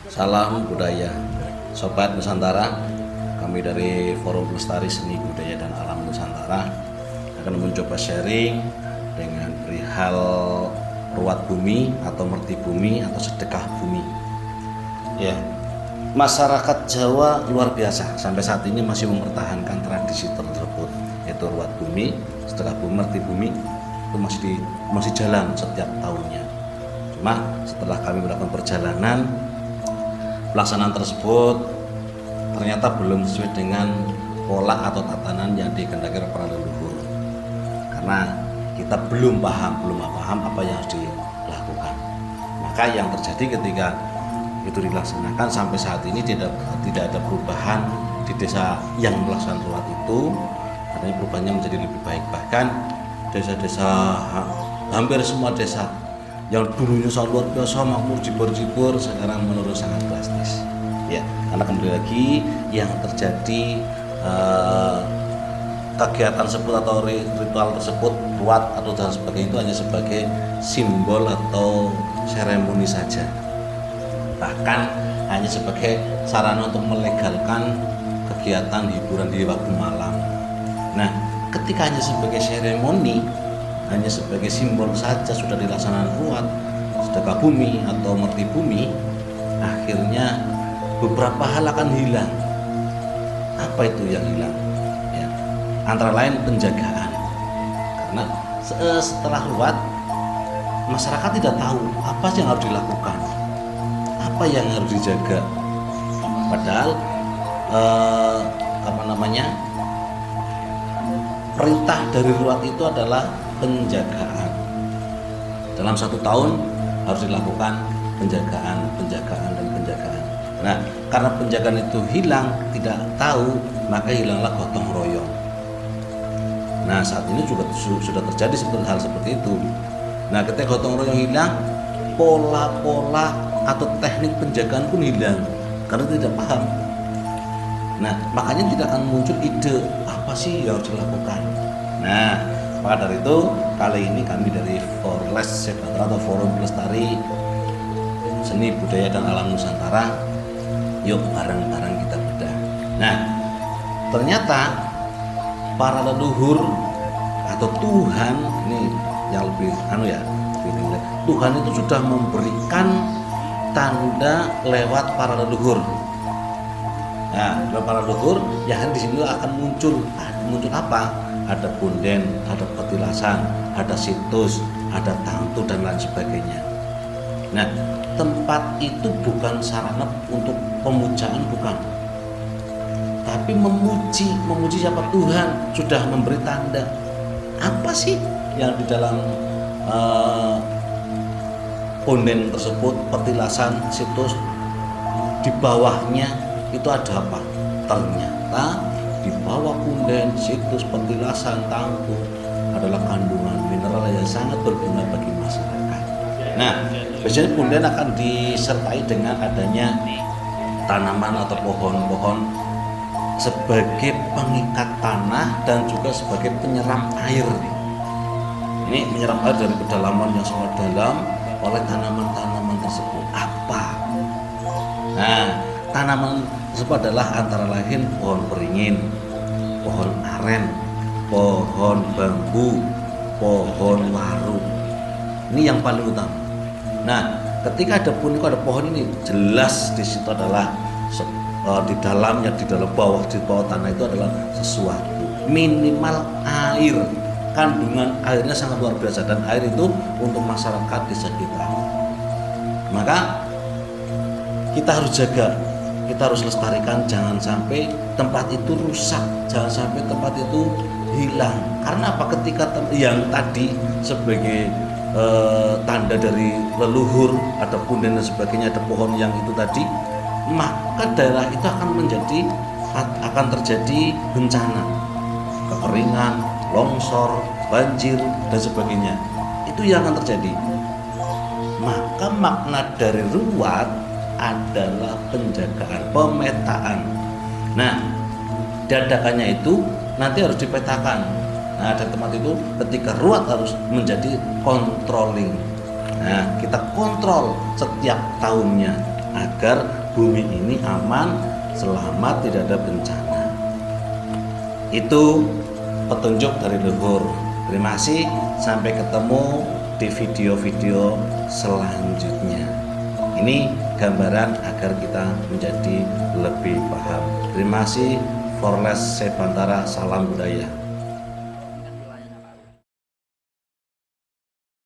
Salam budaya, Sobat Nusantara. Kami dari Forum Pelestari Seni Budaya dan Alam Nusantara akan mencoba sharing dengan perihal ruat bumi atau merti bumi atau sedekah bumi. Ya, masyarakat Jawa luar biasa sampai saat ini masih mempertahankan tradisi tersebut, yaitu ruat bumi, sedekah bumi, merti bumi itu masih jalan setiap tahunnya. Cuma setelah kami melakukan perjalanan, pelaksanaan tersebut ternyata belum sesuai dengan pola atau tatanan yang dikehendaki para leluhur, karena kita belum paham apa yang harus dilakukan. Maka yang terjadi ketika itu dilaksanakan sampai saat ini tidak ada perubahan di desa yang melaksanakan ruat itu. Artinya perubahannya menjadi lebih baik, bahkan desa-desa, hampir semua desa yang dulunya sangat luar biasa makmur jibur-jibur sekarang menurun sangat drastis. Ya, karena kembali lagi yang terjadi kegiatan tersebut atau ritual tersebut, ruat atau dan sebagainya itu hanya sebagai simbol atau seremoni saja. Bahkan hanya sebagai sarana untuk melegalkan kegiatan hiburan di waktu malam. Nah, ketika hanya sebagai seremoni, hanya sebagai simbol saja sudah dilaksanakan ruat, sedekah bumi atau merti bumi, akhirnya beberapa hal akan hilang. Apa itu yang hilang? Ya, antara lain penjagaan. Karena setelah ruat, masyarakat tidak tahu apa yang harus dilakukan, apa yang harus dijaga. Padahal perintah dari ruat itu adalah penjagaan. Dalam 1 tahun harus dilakukan penjagaan. Nah, karena penjagaan itu hilang, tidak tahu, maka hilanglah gotong royong. Nah, saat ini juga sudah terjadi hal seperti itu. Nah, ketika gotong royong hilang, pola-pola atau teknik penjagaan pun hilang karena tidak paham. Nah, makanya tidak akan muncul ide apa sih yang harus dilakukan. Nah, maka dari itu kali ini kami dari Forles atau Forum Pelestari Seni Budaya dan Alam Nusantara, yuk bareng-bareng kita bedah. Nah, ternyata para leluhur atau Tuhan ini yang lebih Tuhan itu sudah memberikan tanda lewat para leluhur. Nah, lewat para leluhur yang di sini akan muncul apa? Ada punden, ada petilasan, ada situs, ada tangtu dan lain sebagainya. Nah, tempat itu bukan sarana untuk pemujaan, bukan, tapi memuji siapa? Tuhan sudah memberi tanda. Apa sih yang di dalam punden tersebut, petilasan, situs, di bawahnya itu ada apa? Ternyata di bawah punden, situs, petilasan, tangku adalah kandungan mineral yang sangat berguna bagi masyarakat. Nah, biasanya punden akan disertai dengan adanya tanaman atau pohon-pohon sebagai pengikat tanah dan juga sebagai penyeram air. Ini menyerap air dari kedalaman yang sangat dalam oleh tanaman-tanaman tersebut. Apa? Nah, tanaman tersebut adalah antara lain pohon beringin, pohon aren, pohon bambu, pohon waru. Ini yang paling utama. Nah, ketika ada pohon ini, jelas di situ adalah di dalam bawah tanah itu adalah sesuatu. Minimal air, kandungan airnya sangat luar biasa, dan air itu untuk masyarakat desa kita. Maka kita harus jaga, kita harus lestarikan, jangan sampai tempat itu rusak, jangan sampai tempat itu hilang. Karena apa? Ketika yang tadi sebagai tanda dari leluhur, ada punden dan sebagainya, ada pohon yang itu tadi, maka daerah itu akan terjadi bencana, kekeringan, longsor, banjir dan sebagainya. Itu yang akan terjadi. Maka makna dari ruat adalah penjagaan, pemetaan. Nah, dadakannya itu nanti harus dipetakan. Nah, dari tempat itu ketika ruat harus menjadi controlling. Nah, kita kontrol setiap tahunnya. agar bumi ini aman, selamat, tidak ada bencana. Itu petunjuk dari leluhur. Terima kasih, sampai ketemu di video-video selanjutnya. Ini gambaran agar kita menjadi lebih paham. Terima kasih. For Less Sebantara, salam budaya.